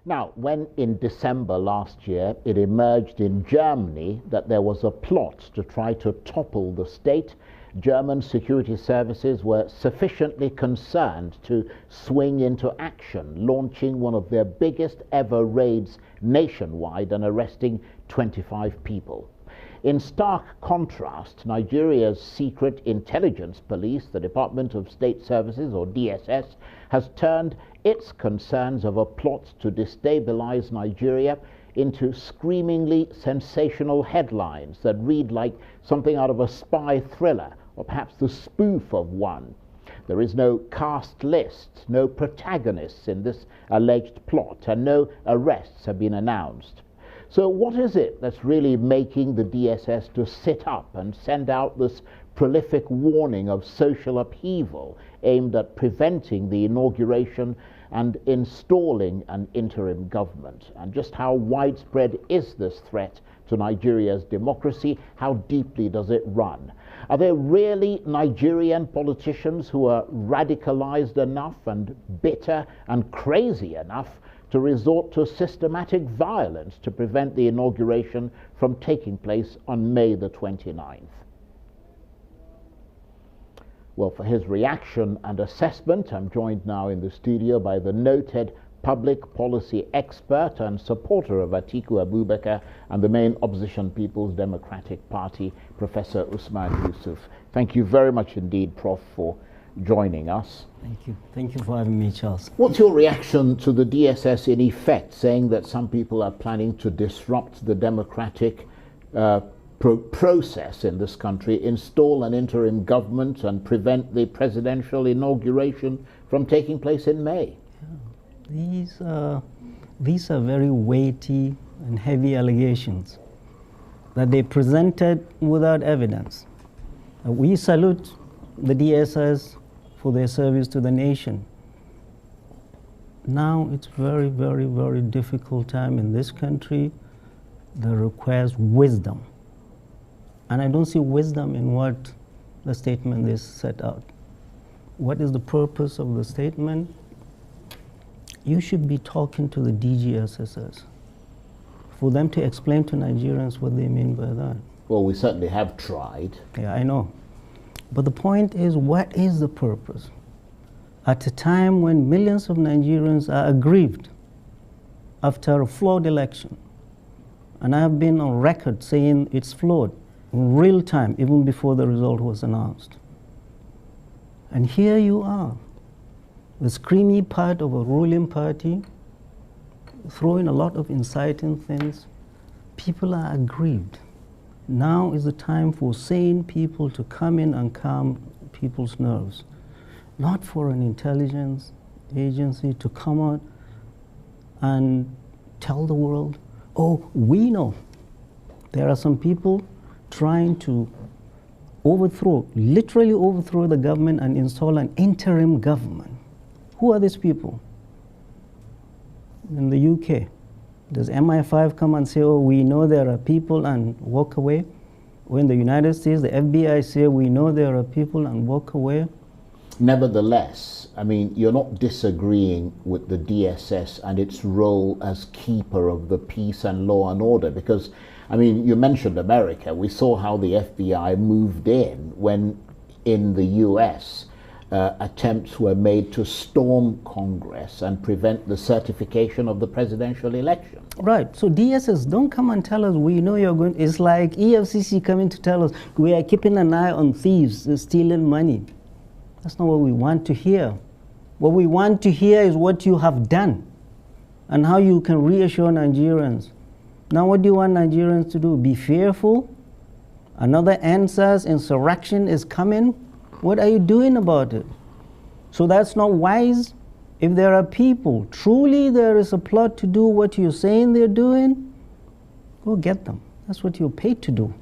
Now, when in December last year it emerged in Germany that there was a plot to try to topple the state, German security services were sufficiently concerned to swing into action, launching one of their biggest ever raids nationwide and arresting 25 people. In stark contrast, Nigeria's secret intelligence police, the Department of State Services, or DSS, has turned its concerns of a plot to destabilize Nigeria into screamingly sensational headlines that read like something out of a spy thriller, or perhaps the spoof of one. There is no cast list, no protagonists in this alleged plot, and no arrests have been announced. So what is it that's really making the DSS to sit up and send out this prolific warning of social upheaval aimed at preventing the inauguration and installing an interim government? And just how widespread is this threat to Nigeria's democracy? How deeply does it run? Are there really Nigerian politicians who are radicalized enough and bitter and crazy enough to resort to systematic violence to prevent the inauguration from taking place on May the 29th? Well, for his reaction and assessment, I'm joined now in the studio by the noted public policy expert and supporter of Atiku Abubakar and the main opposition People's Democratic Party, Professor Usman Yusuf. Thank you very much indeed, Prof, for joining us. Thank you. Thank you for having me, Charles. What's your reaction to the DSS in effect saying that some people are planning to disrupt the democratic process in this country, install an interim government and prevent the presidential inauguration from taking place in May? Yeah. These are very weighty and heavy allegations that they presented without evidence. We salute the DSS for their service to the nation. Now it's very, very, very difficult time in this country that requires wisdom. And I don't see wisdom in what the statement is set out. What is the purpose of the statement? You should be talking to the DGSS for them to explain to Nigerians what they mean by that. Well, we certainly have tried. Yeah, I know. But the point is, what is the purpose? At a time when millions of Nigerians are aggrieved after a flawed election, and I have been on record saying it's flawed in real time, even before the result was announced. And here you are, the screamy part of a ruling party, throwing a lot of inciting things. People are aggrieved. Now is the time for sane people to come in and calm people's nerves, not for an intelligence agency to come out and tell the world, oh, we know there are some people trying to literally overthrow the government and install an interim government. Who are these people? In the UK, does MI5 come and say, oh, we know there are people, and walk away? Or in the United States, the FBI say, we know there are people, and walk away? Nevertheless, I mean, you're not disagreeing with the DSS and its role as keeper of the peace and law and order, because, I mean, you mentioned America. We saw how the FBI moved in when, in the US, attempts were made to storm Congress and prevent the certification of the presidential election. Right. So DSS, don't come and tell us we know you're going. It's like EFCC coming to tell us we are keeping an eye on thieves stealing money. That's not what we want to hear. What we want to hear is what you have done and how you can reassure Nigerians. Now, what do you want Nigerians to do? Be fearful? Another answers insurrection is coming? What are you doing about it? So that's not wise. If there are people, truly there is a plot to do what you're saying they're doing, go get them. That's what you're paid to do.